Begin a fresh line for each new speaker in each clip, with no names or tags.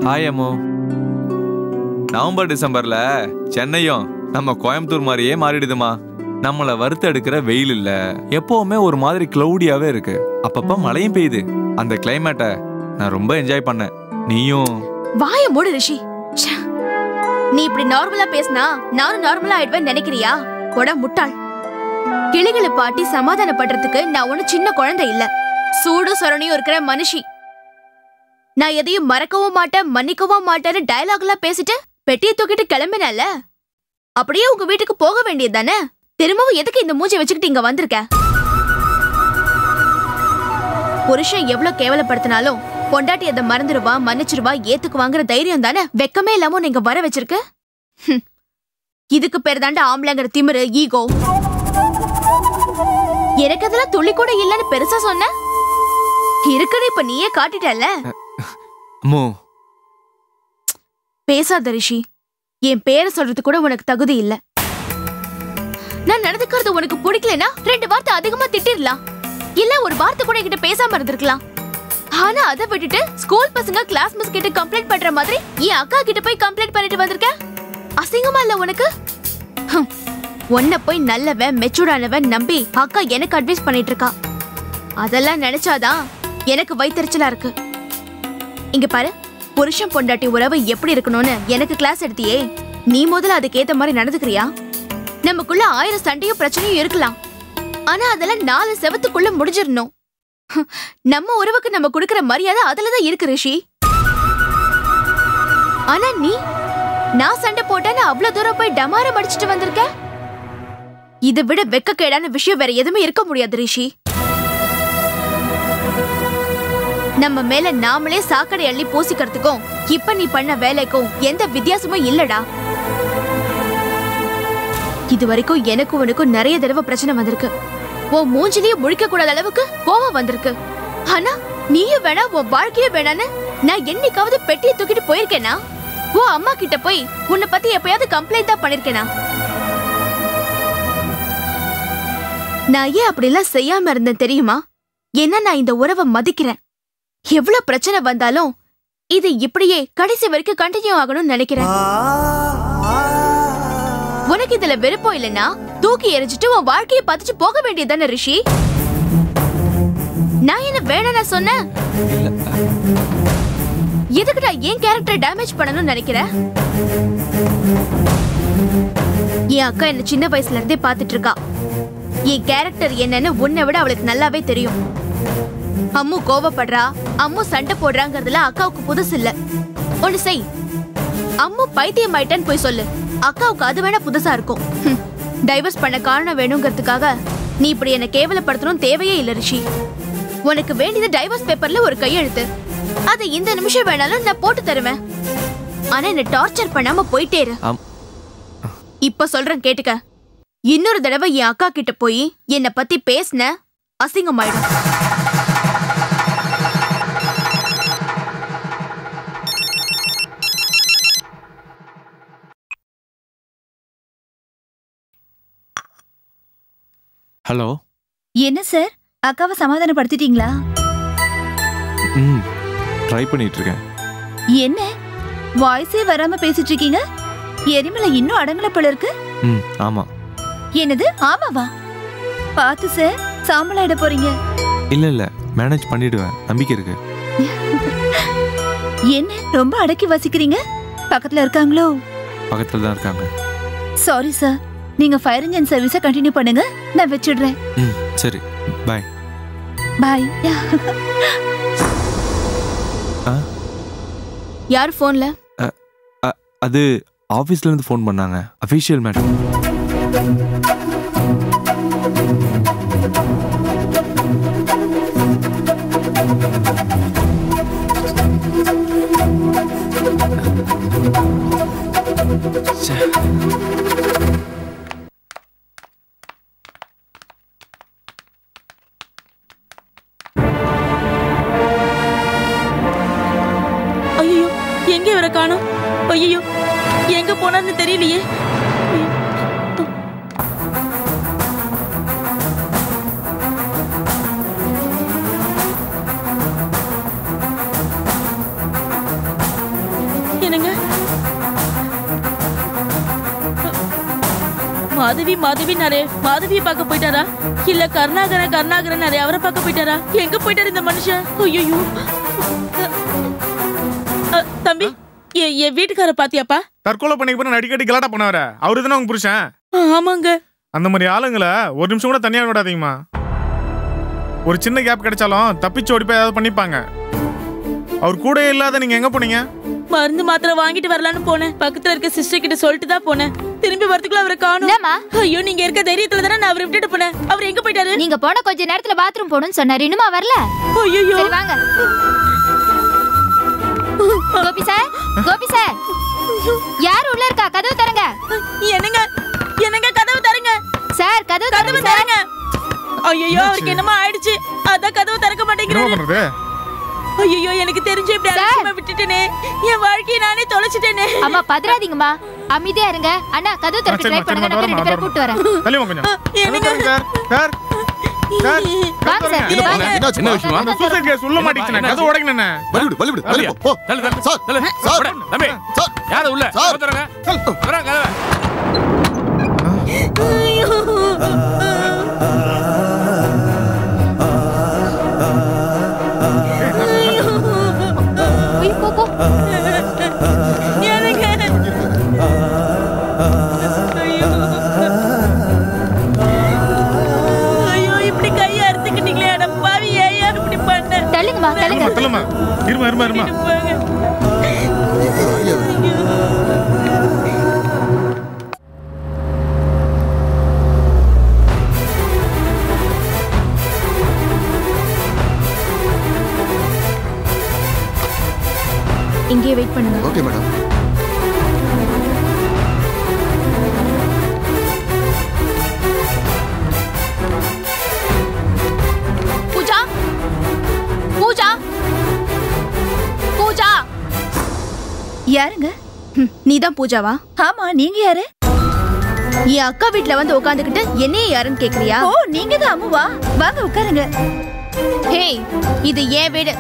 Hi Ammu. November டிசம்பர்ல சென்னையும் நம்ம கோயம்புத்தூர் மாதிரியே மாறிடுதுமா. நம்மள வறுத்து எடுக்கிற வெயில் இல்ல, எப்பவுமே ஒரு மாதிரி கிளவுடியாவே இருக்கு. அப்பப்ப மழையும் பெய்யுது. அந்த கிளைமேட்டை நான் ரொம்ப என்ஜாய் பண்ணேன். நீயும்
வாய மூடு ரிஷி. நீ இப்படி நார்மலா பேசினா நானும் நார்மலா ஆயிடுவேன் நினைக்கிறியா? போட முட்டாள். கிளிகளை பாட்டி சமாதானப்படுறதுக்கு நான் ஒன்னும் சின்ன குழந்தை இல்ல, சூடு சொரணியும் இருக்கிற மனுஷி. நான் எதையும் மறக்கவும் மாட்டேன் மன்னிக்கவும் மாட்டேன்னு டயலாக்லாம் பேசிட்டு பெட்டியை தூக்கிட்டு கிளம்பினல, அப்படியே உங்க வீட்டுக்கு போக வேண்டியது தானே. திரும்பவும் எதுக்கு இந்த மூஞ்சி வச்சுக்கிட்டு இங்க வந்திருக்க? புருஷன் எவ்வளவு கேவலப்படுத்தினாலும் பொண்டாட்டி அதை மறந்துடுவா மன்னிச்சிருவா ஏத்துக்குவாங்கிற தைரியம் தானே வெக்கமே இல்லாம நீங்க வர வச்சிருக்கு. இதுக்கு பேர் தாண்டா ஆம்பளைங்கிற திமிரு, ஈகோ. எனக்கு அதெல்லாம் துளி கூட இல்லன்னு பெருசா சொன்ன, இருக்குன்னு இப்ப நீயே காட்டிட்டல. பேசாத ரிஷி. என் பேரை சொல்றது கூட உனக்கு தகுதி இல்ல. நான் நடந்துக்கிறது உனக்கு பிடிக்கலனா 2 வார்த்தை அதிகமா திட்டிரலாம், இல்ல ஒரு வார்த்தை கூட என்கிட்ட பேசாம இருந்திருக்கலாம். ஆனா அதை விட்டுட்டு ஸ்கூல் பசங்க கிளாஸ் மிஸ் கிட்ட கம்ப்ளைண்ட் பண்ற மாதிரி என் அக்கா கிட்ட போய் கம்ப்ளைண்ட் பண்ணிட்டு வந்திருக்க. அசிங்கமா இல்ல உனக்கு? உன்னை போய் நல்லவன் மெச்சூர்டானவன் நம்பி அக்கா எனக்கு அட்வைஸ் பண்ணிட்டு இருக்கா. அதெல்லாம் நினைச்சாதான் எனக்கு வயித்தெரிச்சலா இருக்கு. இங்க பாரு, புருஷன் பொண்டாட்டி உறவு எப்படி இருக்கணும்னு எனக்கு கிளாஸ் எடுத்தியே, நீ முதல்ல அதுக்கேத்த மாதிரி நடந்துக்கிறியா? நமக்குள்ள 1000 சண்டையும் பிரச்சனையும் இருக்கலாம், ஆனா அதெல்லாம் 4 செவத்துக்குள்ள முடிஞ்சிடணும். நம்ம உறவுக்கு நம்ம கொடுக்கிற மரியாதை அதுலதான் இருக்கு ரிஷி. ஆனா நீ நான் சண்டை போட்டேன்னு அவ்வளவு தூரம் போய் டமாரம் அடிச்சுட்டு வந்திருக்க. இதை விட வெக்கக்கேடான விஷயம் வேற எதுவுமே இருக்க முடியாது ரிஷி. நம்ம மேல நாமளே சாக்கடை அள்ளி பூசிக்கிறதுக்கும் இப்ப நீ பண்ண வேலைக்கும் எந்த வித்தியாசமும் இல்லடா. இது வரைக்கும் எனக்கும் உனக்கும் நிறைய தடவை பிரச்சனை வந்திருக்கு. உன் மூஞ்சிலேயே முழிக்க கூடாத அளவுக்கு கோவம் வந்திருக்கு. ஆனா நீயும் வேணா உன் வாழ்க்கையும் வேணான்னு நான் என்னைக்காவது பெட்டியை தூக்கிட்டு போயிருக்கேனா? உன் அம்மா கிட்ட போய் உன்னை பத்தி எப்பயாவது கம்ப்ளைண்ட் தான் பண்ணிருக்கேனா? நான் ஏன் அப்படிலாம் செய்யாம இருந்தேன் தெரியுமா? ஏன்னா நான் இந்த உறவை மதிக்கிறேன். எவ்வளவு பிரச்சனை வந்தாலும் இது இப்படியே கடைசி வரைக்கும் கண்டினியூ ஆகணும்னு நினைக்கிறேன். உனக்கு இதுல விருப்பம் இல்லைன்னா தூக்கி எரிஞ்சிட்டு உன் வாழ்க்கையை பதிச்சு போக வேண்டியதானே ரிஷி. நான் என்ன வேணா சொன்னேன்? எதுக்குடா என் கேரக்டர் டேமேஜ் பண்ணணும்னு நினைக்கிற? என் அக்கா என்ன சின்ன வயசுல இருந்தே பாத்துட்டு இருக்கா. என் கேரக்டர் என்னன்னு உன்னை விட அவளுக்கு நல்லாவே தெரியும். அம்மு கோவப்படுறா, அம்மு சண்டை போடுறாங்கிறதுல அக்காவுக்கு புதுசு இல்ல. ஒண்ணு செய், அம்மு பைத்தியம் ஆயிட்டேன்னு போய் சொல்லு. அக்காவுக்கு அது வேணா புதுசா இருக்கும். டைவர்ஸ் பண்ண காரணம் வேணுங்கிறதுக்காக நீ இப்படி என்ன கேவலப்படுத்தணும் தேவையே இல்ல ரிஷி. உனக்கு வேண்டியது டைவர்ஸ் பேப்பர்ல ஒரு கையெழுத்து, அதை இந்த நிமிஷம் வேணாலும் நான் போட்டு தருவேன். ஆனா என்ன டார்ச்சர் பண்ணாம போயிட்டே இரு. இப்ப சொல்றேன் கேட்டுக்க. இன்னொரு தடவை என் அக்கா கிட்ட போய் என்ன பத்தி பேசின அசிங்கமாயிடும்.
ஹலோ.
என்ன சார், அக்காவை சமாதானப்படுத்திட்டீங்களா?
ட்ரை பண்ணிட்டு இருக்கேன்.
என்ன வாய்ஸே வராம பேசிட்டு இருக்கீங்க? எரிமலை இன்னும் அடங்கல போல இருக்கு.
ஆமா.
என்னது ஆமாவா? பாத்து சார், சாம்பலாயிட போறீங்க.
இல்ல இல்ல, மேனேஜ் பண்ணிடுவேன், நம்பிக்கை இருக்கு.
என்ன ரொம்ப அடக்கி வசிக்கிறீங்க? பக்கத்துல இருக்காங்களோ?
பக்கத்துல தான் இருக்காங்க.
சாரி சார், நீங்க ஃபயர் இன்ஜின் சர்வீஸை கண்டினியூ பண்ணுங்க, நான் வச்சிடுறேன்.
சரி, பை.
பை.
யார் போன்ல?
அது ஆபீஸ்ல இருந்து போன் பண்ணாங்க, அபிஷியல் மேட்டர்.
ஐயோ, எங்க இவரை காணோம்? ஐயோ, எங்க போனான்னு தெரியலையே. மாதவி மாதவி பார்க்க போயிட்டாரா? இல்ல கருணாகரன் அவரை பார்க்க போயிட்டாரா? எங்க போயிட்டாரு இந்த மனுஷன்? ஐயோ தம்பி, என் வீட்டுக்கார பாத்தியாப்பா?
தற்கொலை பண்ணி அடிக்கடி கலாட்டா பண்ணவர அவரு தானே உங்க புருஷன்?
ஆமாங்க.
அந்த மாதிரி ஆளுங்களை ஒரு நிமிஷம் கூட தனியாக விடாதீங்கம்மா. ஒரு சின்ன கேப் கிடைச்சாலும் தப்பிச்சு ஓடி போய் ஏதாவது பண்ணிப்பாங்க. அவர் கூட இல்லாத நீங்க எங்க போனீங்க?
மருந்து மாத்திரை வாங்கிட்டு வரலான்னு போனேன். பக்கத்துல இருக்க சிஸ்டர் கிட்ட சொல்லிட்டு தான் போனேன். திரும்பி வரதுக்குள்ள அவரை காணோம். ஐயோ, நீங்க இருக்க தைரியத்துல தானே நான் அவரை விட்டுட்டு போனேன். அவர் எங்க போயிட்டாரு?
நீங்க போன கொஞ்ச நேரத்துல பாத்ரூம் போகணும்னு சொன்னாரு. இன்னுமா வரல?
ஐயோ,
வாங்க. கோபி சார் யார் உள்ள இருக்கா? கதவு தரங்க.
என்னங்க கதவு தரங்க
சார். கதவு
தரங்க. ஐயோ, அவருக்கு என்னமா ஆயிடுச்சு? அதான் கதவு திறக்க மாட்டேங்கிறாரு. ஐயோ, எனக்கு தெரிஞ்சு இப்படி அலட்சியமா விட்டுட்டேனே. என் வாழ்க்கையை நானே தொலைச்சிட்டேனே.
அம்மா பதறாதீங்கம்மா, அமைதியா இருங்க. அண்ணா கதவு திறக்க ட்ரை பண்ணுங்க. நான் ரெண்டு பேரை கூட்டி வரேன்.
தள்ளிவா கொஞ்சம். என்னங்க சார் சார் சார்
வாங்க சார்.
என்ன விஷயம்? அந்த சூசைட் கேஸ் உள்ள மாட்டிக்கிச்சு. கதவு உடைக்கணும்னே.
வலிவிடு போ. சார் சார்
தம்பி
சார்
யார உள்ள போறங்க? வரங்க கதவை.
ஐயோ, இப்படி கையை அறுத்துக்கிட்டீங்களே. அட பாவி, ஏயா இப்படி பண்ண?
தள்ளுங்கம்மா, தள்ளுங்க.
இருமா.
இங்கே வெயிட் பண்ணுங்க.
Okay madam.
பூஜா பூஜா பூஜா.
யாருங்க?
நீதான் பூஜாவா?
ஆமா, நீங்க யாரு?
என் அக்கா வீட்ல வந்து உட்காந்துக்கிட்டு என்னைய யாருன்னு கேக்குறியா?
ஓ, நீங்க தான் அம்முவா. வாங்க உட்காருங்க.
ஹே, இது ஏன் வீடு.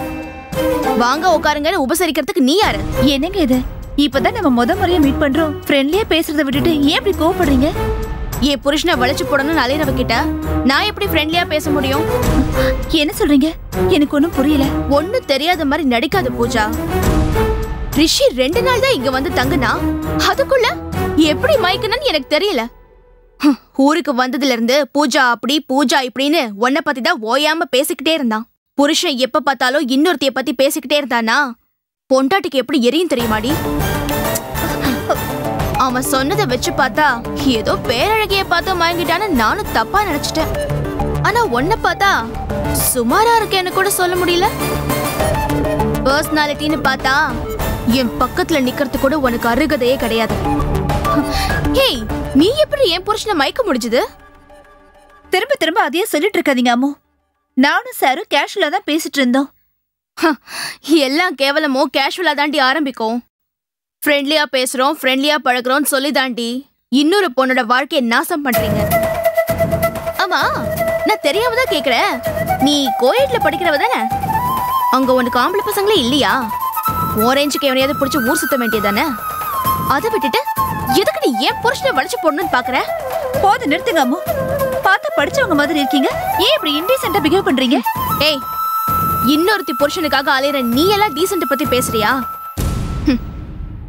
வாங்க உட்காருங்கன்னு உபசரிக்கிறதுக்கு நீ யாரு?
என்னங்க இது? இப்பதான் நம்ம முறையா மீட் பண்றோம். ஃப்ரெண்ட்லியா பேசுறத விட்டுட்டு ஏன் இப்படி கோவப்படுறீங்க?
என் புருஷனை வளைச்சு போடணும்னு அலையறவ கிட்ட நான் எப்படி ஃப்ரெண்ட்லியா பேச முடியும்?
என்ன சொல்றீங்க? எனக்கு ஒண்ணும் புரியல.
ஒண்ணும் தெரியாத மாதிரி நடிக்காத பூஜா. ரிஷி 2 நாள் தான் இங்க வந்து தங்குனா, அதுக்குள்ள எப்படி மயக்கணும்னு எனக்கு தெரியல. ஊருக்கு வந்ததுல இருந்து பூஜா அப்படி பூஜா இப்படின்னு உன்னை பத்தி தான் ஓயாம பேசிக்கிட்டே இருந்தான். புருஷன் எப்ப பார்த்தாலும் இன்னொருத்தைய பத்தி பேசிக்கிட்டே இருந்தானா பொண்டாட்டிக்கு எப்படி எரியும் தெரியுமாடி? அவன் சொன்னதை வச்சு பார்த்தா ஏதோ பேரழகிய பார்த்து மயங்கிட்டான்னு நானும் தப்பா நினைச்சிட்டேன். ஆனா உன்னை பார்த்தா சுமாரா இருக்கேன்னு கூட சொல்ல முடியல. பர்சனாலிட்டின்னு பார்த்தா என் பக்கத்துல நிக்கிறது கூட உனக்கு அருகதையே கிடையாது. ஹேய், நீ எப்படி என் புருஷனை மயக்க முடிஞ்சது?
திரும்ப திரும்ப அதையே சொல்லிட்டு இருக்காதீங்க அம்மு. நானும் சாரும் கேஷுவலா தான் பேசிட்டு இருந்தோம்.
எல்லாம் கேவலமோ கேஷுவலா தாண்டி ஆரம்பிக்கும். ஃப்ரெண்ட்லியா பேசுறோம், ஃப்ரெண்ட்லியா பழகுறோம்னு சொல்லி தாண்டி இன்னொரு பொண்ணோட வாழ்க்கையை நாசம் பண்றீங்க. ஆமா, நான் தெரியாம தான் கேக்குறேன். நீ கோயட்ல படிக்கிறவ தானே? அங்க உனக்கு ஆம்பளை பசங்களே இல்லையா? ஓரேஞ்சுக்கு எவனையாவது பிடிச்சி ஊர் சுத்த வேண்டியதானே? அதை விட்டுட்டு எதுக்கு நீ ஏன் புருஷனை வளைச்சு போடணும்னு பாக்குற?
போது நிறுத்துங்க அம்மு. பார்த்தா படிச்சவங்க மாதிரி இருக்கீங்க. ஏன் இப்படி இன்டீசென்ட்டா பிஹேவ் பண்றீங்க?
ஏய், இன்னொருத்தி புருஷனுக்காக அலையற நீ எல்லாம் டீசென்ட் பத்தி பேசுறியா?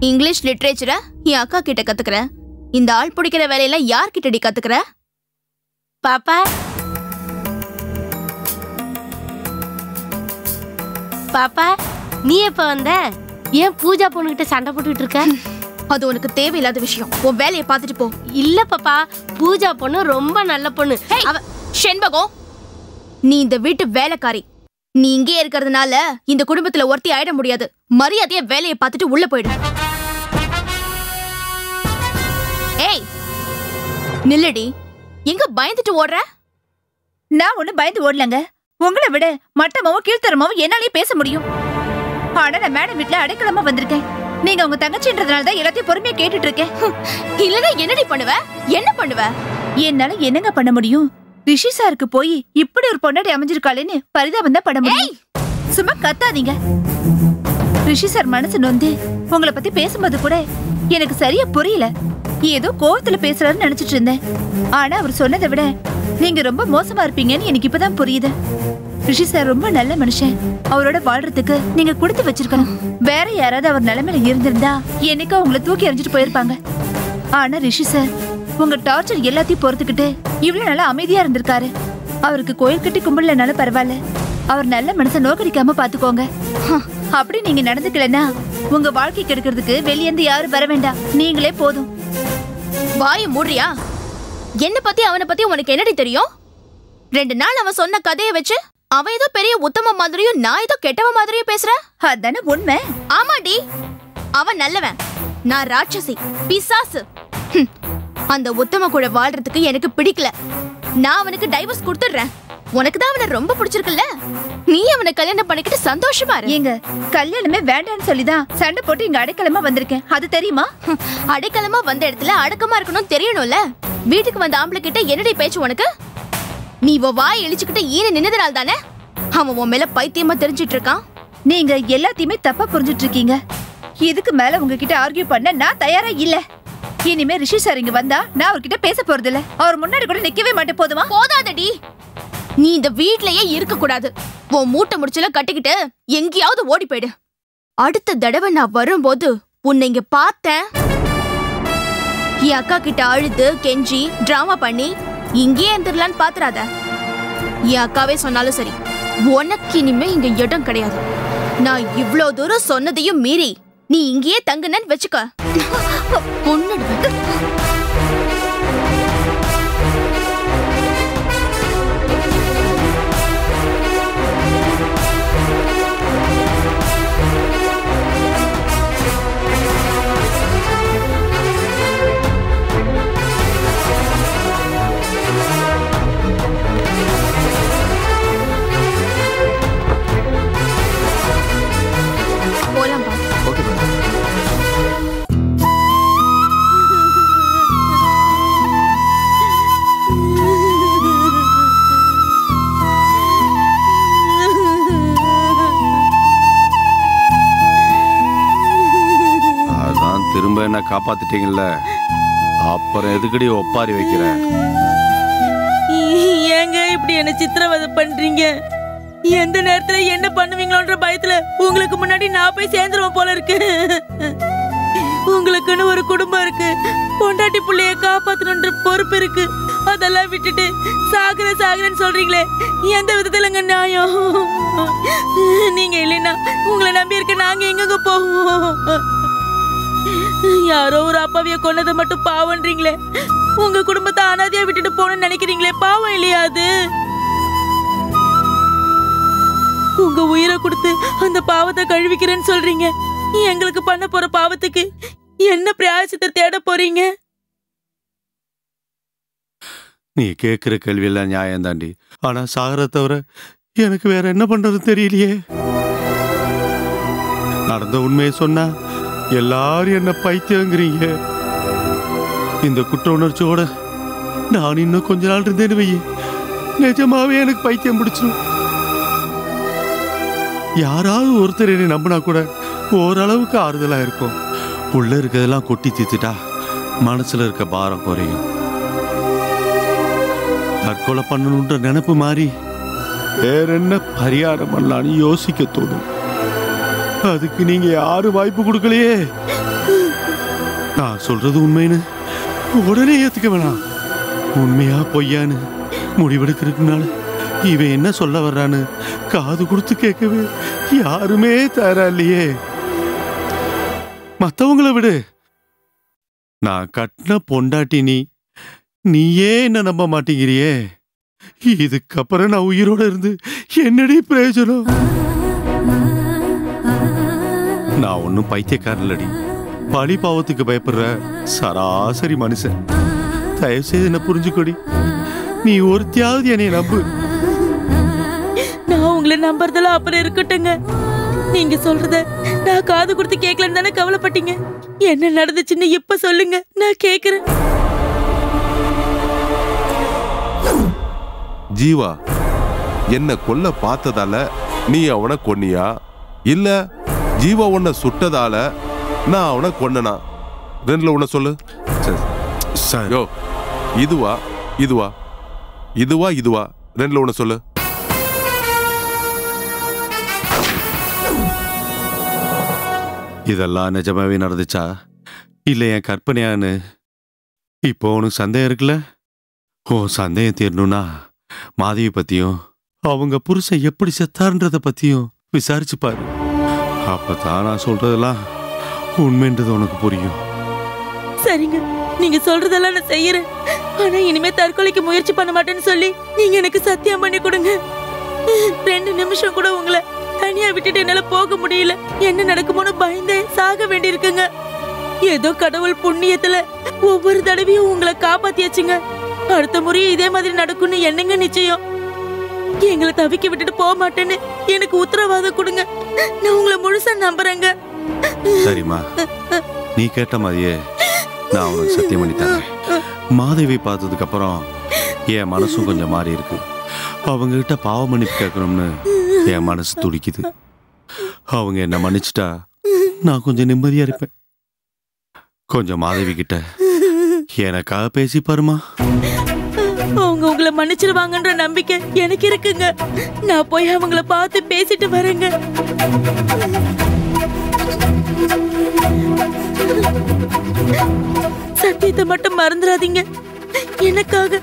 இங்கிலீஷ் லிட்ரேச்சரை என் அக்கா கிட்ட கத்துக்கிற. இந்த ஆள் பிடிக்கிற வேலையில யார்கிட்டடி கத்துக்கிற?
பாப்பா பாப்பா, நீ எப்ப வந்த? ஏன் பூஜா பொண்ணுகிட்ட சண்டை போட்டுட்டு இருக்க?
அது உனக்கு தேவையில்லாத விஷயம். உன் வேலையை பார்த்துட்டு போ.
இல்ல பாப்பா, பூஜா பொண்ணு ரொம்ப நல்ல பொண்ணு.
அவ செண்பகம், நீ இந்த வீட்டு வேலைக்காரி. நீ இங்கே இருக்கிறதுனால இந்த குடும்பத்துல ஒருத்தி ஆயிட முடியாது. மரியாதையா வேலையை பார்த்துட்டு உள்ள போயிடு. ஏய், நில்லடி. எங்க பயந்துட்டு ஓடுற?
நான் ஒண்ணு பயந்து ஓடலங்க. உங்களை விட மட்டமாவும் கீழ்த்தரமாவும் என்னாலே பேச முடியும். ஆனா நான் மேடம் வீட்டுல அடைக்கலமா வந்திருக்கேன். நீங்க உங்க தங்கச்சின்றதுனால தான் எல்லாத்தையும் பொறுமையா கேட்டுட்டு இருக்கேன்.
இல்லனா என்னடி பண்ணுவ? என்ன பண்ணுவ?
என்னால என்னங்க பண்ண முடியும்? ரிஷி சாருக்கு போய் இப்படி ஒரு பொண்டாட்டி அமைஞ்சிருக்காளேன்னு பரிதாபம் தான் பண்ண முடியும். சும்மா கத்தாதீங்க. ரிஷி சார் மனசு நொந்து உங்களை பத்தி பேசும்போது கூட எனக்கு சரியா புரியல. ஏதோ கோவத்துல பேசுறாருன்னு நினைச்சிட்டு இருந்தேன். ஆனா அவர் சொன்னதை விட நீங்க ரொம்ப மோசமா இருப்பீங்கன்னு எனக்கு இப்பதான் புரியுது. ரிஷி சார் ரொம்ப நல்ல மனுஷன். அவரோட வாழ்றதுக்கு நீங்க கொடுத்து வச்சிருக்கணும். வேற யாராவது அவர் நிலைமையில இருந்திருந்தா என்னைக்கோ உங்களை தூக்கி எறிஞ்சிட்டு போயிருப்பாங்க. ஆனா ரிஷி சார் உங்க டார்ச்சர் எல்லாத்தையும் பொறுத்துக்கிட்டு இவ்வளவு நல்லா அமைதியா இருந்திருக்காரு. அவருக்கு கோயில் கட்டி கும்பிடலனாலும் பரவாயில்ல, அவர் நல்ல மனுஷன் நோக்கடிக்காம பாத்துக்கோங்க. அப்படி நீங்க நடந்துக்கலன்னா உங்க வாழ்க்கை கெடுக்கிறதுக்கு வெளியேந்து யாரும் வர வேண்டாம், நீங்களே போதும்.
வாய மூடுறியா? என்ன பத்தி அவனை பத்தி உனக்கு என்னடி தெரியும்? 2 நாள் அவன் சொன்ன கதையை வச்சு அவன் ஏதோ பெரிய உத்தம மாதிரியும் நான் ஏதோ கெட்டவ மாதிரியும் பேசுற.
அதானே உண்மை.
ஆமாடி, அவன் நல்லவன், நான் ராட்சசி, பிசாசு. அந்த உத்தம கூட வாழ்றதுக்கு எனக்கு பிடிக்கல. நான் அவனுக்கு டைவர்ஸ் கொடுத்துடுறேன். உனக்கு தான் அவனை ரொம்ப பிடிச்சிருக்குல்ல, நீ அவனை கல்யாணம் பண்ணிக்கிட்டு சந்தோஷமா இரு.
ஏங்க கல்யாணமே வேண்டான்னு சொல்லிதான் சண்டை போட்டு இங்க அடைக்கலமா வந்திருக்கேன், அது தெரியுமா?
அடைக்கலமா வந்த இடத்துல அடக்கமா இருக்கணும் தெரியணும்ல. வீட்டுக்கு வந்த ஆம்பளை கிட்ட என்னடி பேச்சு உனக்கு? நீ வாய் இழிச்சுக்கிட்டு ஈன நின்னதுனால தானே அவன் உன் மேல பைத்தியமா தெரிஞ்சிட்டு இருக்கான்.
நீங்க எல்லாத்தையுமே தப்பா புரிஞ்சிட்டு இருக்கீங்க. இதுக்கு மேல உங்ககிட்ட ஆர்கியூ பண்ண நான் தயாரா இல்ல. இனிமே ரிஷி சார் இங்க வந்தா நான் அவர்கிட்ட பேச போறது இல்ல. அவர் முன்னாடி கூட நிக்கவே மாட்டேன். போதுமா?
போதாதடி, நீ இந்த வீட்லயே இருக்க கூடாது. உன் மூட்டை முடிச்சல கட்டிக்கிட்டு எங்கேயாவது ஓடி போயிடு. அடுத்த தடவை நான் வரும்போது உன்னை இங்க பார்த்தேன், என் அக்கா கிட்ட அழுது கெஞ்சி டிராமா பண்ணி இங்கேயே இருந்துடலான்னு பாத்துறாத. என் அக்காவே சொன்னாலும் சரி, உனக்கு இனிமே இங்க இடம் கிடையாது. நான் இவ்ளோ தூரம் சொன்னதையும் மீறி நீ இங்கேயே தங்குனன்னு வச்சுக்க. பொண்ணுடுவேன்.
திரும்ப என்ன காப்பாத்திட்டீங்கல்ல, அப்புறம் எதுக்கடி ஒப்பாரி வைக்கிற?
ஏங்க இப்படி என்ன சித்திரவதை பண்றீங்க? எந்த நேரத்துல என்ன பண்ணுவீங்களோன்ற பயத்துல உங்களுக்கு முன்னாடி நான் போய் சேர்ந்துருவேன் போல இருக்கு. உங்களுக்குன்னு ஒரு குடும்பம் இருக்கு, பொண்டாட்டி பிள்ளைய காப்பாத்தணுன்ற பொறுப்பு இருக்கு. அதெல்லாம் விட்டுட்டு சாகுறேன்னு சொல்றீங்களே, எந்த விதத்துலங்க நியாயம்? நீங்க இல்லைன்னா உங்களை நம்பி இருக்க நாங்க எங்க போவோம்? யாரோ ஒரு அப்பாவிய கொன்னதை மட்டும் பாவம்ன்றீங்களே, உங்க குடும்பத்தை அனாதையா விட்டுட்டு போகணும்னு நினைக்கிறீங்களே, பாவம் இல்லையா அது? உங்க உயிரை கொடுத்து அந்த பாவத்தை கழுவிக்கிறேன்னு சொல்றீங்க. எங்களுக்கு பண்ண போற பாவத்துக்கு என்ன பிராயசித்தை தேட போறீங்க?
நீ கேட்கிற கேள்வியெல்லாம் நியாயம் தாண்டி. ஆனா சாகர தவிர எனக்கு வேற என்ன பண்றது தெரியலையே. நடந்த உண்மையை சொன்னா எல்லாரும் என்ன பைத்தியங்கிறீங்க. இந்த குற்ற உணர்ச்சியோட நான் இன்னும் கொஞ்ச நாள் இருந்தேன்னு வை, நிஜமாவே எனக்கு பைத்தியம் பிடிச்சிடும். யாராவது ஒருத்தர் என்னை நம்பினா கூட ஓரளவுக்கு ஆறுதலா இருக்கும். உள்ள இருக்கிறதெல்லாம் கொட்டி தீத்துட்டா மனசுல இருக்க பாரம் குறையும். தற்கொலை பண்ணணுன்ற நினைப்பு மாறி வேற என்ன பரிகாரம் பண்ணலான்னு யோசிக்க தோணும். அதுக்கு நீங்க யாரும் வாய்ப்பு கொடுக்கலையே. நான் சொல்றது உண்மைன்னு உடனே ஏத்துக்க வேணாம். உண்மையா பொய்யான்னு முடிவெடுக்கிறதுனால இவன் என்ன சொல்ல வர்றான்னு காது கொடுத்து கேட்கவே யாருமே தயாரா இல்லையே. மத்தவங்கள விடு, நான் கட்டின பொண்டாட்டி நீயே என்ன நம்ப மாட்டேங்கிறியே. இதுக்கப்புறம் நான் உயிரோட இருந்து என்னடி பிரயோஜனம்? நான் ஒன்னும் பைத்தியக்காரன் இல்லடி, பழி பாவத்துக்கு பயப்படுற சராசரி மனுஷன். தயவு செய்து என்ன புரிஞ்சுக்கொடி. நீ ஒருத்தியாவது என்னை நம்பு.
நான் உங்களை நம்புறதெல்லாம் அப்புறம் இருக்கட்டுங்க. நீங்க சொல்றத நான் காது கொடுத்து கேட்கலன்னு தானே கவலைப்பட்டீங்க. என்ன நடந்துச்சுன்னு இப்ப சொல்லுங்க, நான் கேக்குறேன்.
ஜீவா என்ன கொல்ல பார்த்ததால நீ அவனை கொன்னியா, இல்ல ஜீவா உன்னை சுட்டதால நான் அவனை கொன்னனா? ரெண்டுல உன்னை சொல்லு.
சரி, சார்
யோ இதுவா இதுவா இதுவா இதுவா ரெண்டுல ஒண்ணு சொல்லு.
இதெல்லாம் நிஜமாவே நடந்துச்சா இல்ல என் கற்பனையான்னு இப்போ உனக்கு சந்தேகம் இருக்குல்ல? சந்தேகம் தீரணும்னா மாதவி பத்தியும் அவங்க புருஷன் எப்படி செத்தார்ன்றத பத்தியும் விசாரிச்சு பாரு. அப்பதான் நான் சொல்றதெல்லாம் உண்மைன்றது உனக்கு புரியும்.
சரிங்க, நீங்க சொல்றதெல்லாம் நான் செய்யறேன். ஆனா இனிமே தற்கொலைக்கு முயற்சி பண்ண மாட்டேன்னு சொல்லி நீங்க எனக்கு சத்தியம் பண்ணி கொடுங்க. 2 நிமிஷம் கூட உங்களை தனியா விட்டுட்டு என்னால போக முடியல. என்ன நடக்குமோன்னு பயந்தே சாக வேண்டியிருக்குங்க. ஏதோ கடவுள் புண்ணியத்துல ஒவ்வொரு தடவையும் உங்களை காப்பாத்தியாச்சுங்க. அடுத்த முறையும் இதே மாதிரி நடக்கும்னு என்னங்க நிச்சயம்? எங்களை தவிக்க விட்டுட்டு போக மாட்டேன்னு எனக்கு உத்தரவாதம் கொடுங்க. நான் உங்களை முழுசா நம்புறேங்க.
சரிம்மா, நீ கேட்ட மாதிரியே நான் உனக்கு சத்தியம் பண்ணி தரேன். மாதவி பார்த்ததுக்கு அப்புறம் என் மனசும் கொஞ்சம் மாறி இருக்கு. அவங்க கிட்ட பாவ மன்னிப்பு கேட்கணும்னு என் மனசு துடிக்குது. அவங்க என்ன மன்னிச்சிட்டா நான் கொஞ்சம் நிம்மதியா இருப்பேன். கொஞ்சம் மாதவி கிட்ட எனக்காக பேசி பாருமா.
அவங்க உங்களை மன்னிச்சிருவாங்கன்ற நம்பிக்கை எனக்கு இருக்குங்க. நான் போய் அவங்கள பார்த்து பேசிட்டு வரேங்க. சத்தியத்தை மட்டும் மறந்துடாதீங்க. எனக்காக,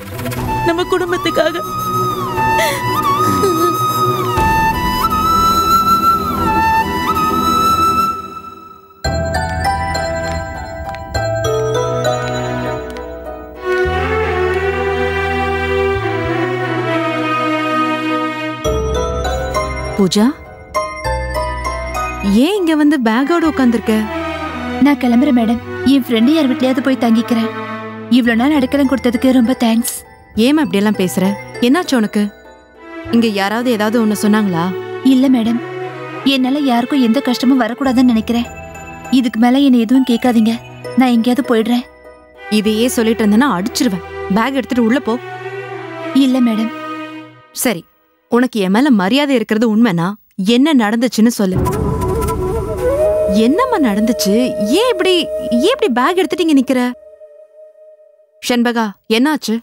நம்ம குடும்பத்துக்காக.
பூஜா, ஏன் இங்க வந்து பேக்கோட உட்காந்துருக்க?
நான் கிளம்புறேன் மேடம். என் ஃப்ரெண்டு யார் வீட்லயாவது போய் தங்கிக்கிறேன். இவ்வளவு நாள் அடைக்கலம் கொடுத்ததுக்கு ரொம்ப தேங்க்ஸ்.
ஏமா இப்படி எல்லாம் பேசுற? என்னாச்சு உனக்கு? இங்க யாராவது ஏதாவது ஒண்ணு சொன்னாங்களா?
இல்ல மேடம், என்னால யாருக்கும் எந்த கஷ்டமும் வரக்கூடாதுன்னு நினைக்கிறேன். இதுக்கு மேல என்ன எதுவும் கேட்காதீங்க. நான் எங்கேயாவது போயிடுறேன்.
இதையே சொல்லிட்டு இருந்தேன்னா அடிச்சிருவேன். பேக் எடுத்துட்டு உள்ள போ.
இல்ல மேடம்.
சரி, உனக்கு என் மேல மரியாதை இருக்கிறது உண்மைனா என்ன நடந்துச்சுன்னு சொல்லு. என்னம்மா நடந்துச்சு? ஏன் இப்படி பேக் எடுத்துட்டு இங்க நிக்கிற? ஷண்பகா, என்னாச்சு?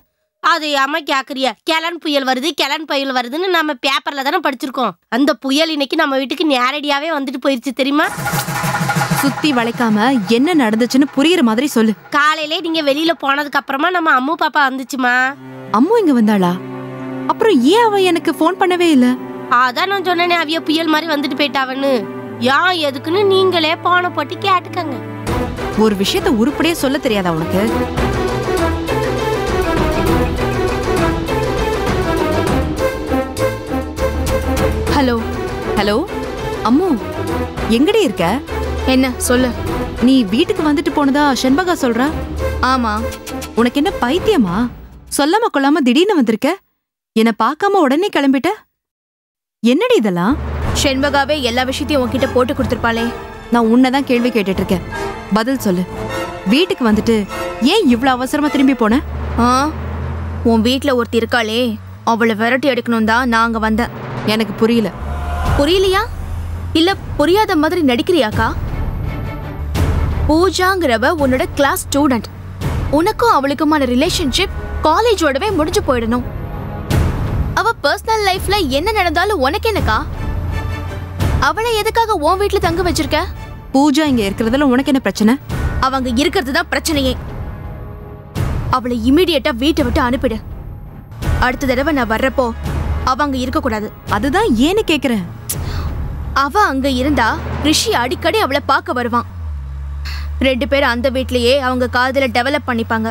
அது அம்மா கேக்குறியா? கிளன் புயல் வருது, கிளன் புயல் வருதுன்னு நம்ம பேப்பர்ல தானே படிச்சிருக்கோம். அந்த புயல் இன்னைக்கு நம்ம வீட்டுக்கு நேரடியாவே வந்துட்டு போயிருச்சு தெரியுமா?
சுத்தி வளைக்காம என்ன நடந்துச்சுன்னு புரியுற மாதிரி சொல்லு.
காலையிலே நீங்க வெளியில போனதுக்கு அப்புறமா நம்ம அம்மு பாப்பா வந்துச்சுமா.
அம்மு இங்க வந்தாளா? அப்புறம் ஏன் அவ எனக்கு போன் பண்ணவே இல்ல?
அதான் நான் சொன்னேனே, அவிய புயல் மாதிரி வந்துட்டு போயிட்டாவன்னு. ஏன் எதுக்குன்னு நீங்களே போன போட்டு கேட்டுக்கங்க.
ஒரு விஷயத்த உருப்படியே சொல்ல தெரியாதா உனக்கு?
ஹலோ
ஹலோ அம்மு, எங்கடி இருக்க?
என்ன சொல்லு.
நீ வீட்டுக்கு வந்துட்டு போனதா ஷண்பகா சொல்றா.
ஆமா.
உனக்கு என்ன பைத்தியமா? சொல்லாம கொள்ளாம திடீர்னு வந்திருக்க. என்ன பார்க்காம உடனே கிளம்பிட்ட. என்னடி இதெல்லாம்?
ஷண்பகாவே எல்லா விஷயத்தையும் உன்கிட்ட போட்டு கொடுத்துருப்பாளே.
நான் உன்னதான் கேள்வி கேட்டுட்டு இருக்கேன், பதில் சொல்லு. வீட்டுக்கு வந்துட்டு ஏன் இவ்வளவு அவசரமா திரும்பி போன?
உன் வீட்டுல ஒருத்தி இருக்காளே, அவளை விரட்டி எடுக்கணும் தான் நான் அங்க வந்தேன்.
எனக்கு புரியல.
புரியலையா? இல்ல புரியாத மாதிரி நடிக்கிறியாக்கா? பூஜாங்கிறவ உன்னோட கிளாஸ் ஸ்டூடெண்ட். உனக்கும் அவளுக்குமான ரிலேஷன்ஷிப் காலேஜோடவே முடிஞ்சு போயிடணும். அவ பர்சனல் லைஃப்ல என்ன நடந்தாலும் உனக்கு என்னக்கா? அவளை எதுக்காக உன் வீட்டுல தங்க வச்சிருக்க?
பூஜா இங்க இருக்கிறதுல உனக்கு என்ன பிரச்சனை?
அவங்க இருக்கிறது தான் பிரச்சனையே. அவளை இமிடியேட்டா வீட்டை விட்டு அனுப்பிடு. அடுத்த தடவை நான் வர்றப்போ அவங்க இருக்க கூடாது.
அதுதான் ஏன்னு கேக்குறேன்.
அவ அங்க இருந்தா ரிஷி அடிக்கடி அவளை பார்க்க வருவான். 2 பேரும் அந்த வீட்லயே அவங்க காதல டெவலப் பண்ணிப்பாங்க.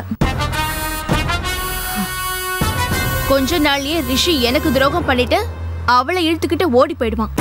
கொஞ்ச நாள்லயே ரிஷி எனக்கு துரோகம் பண்ணிட்டு அவளை இழுத்துக்கிட்டு ஓடி போயிடுவான்.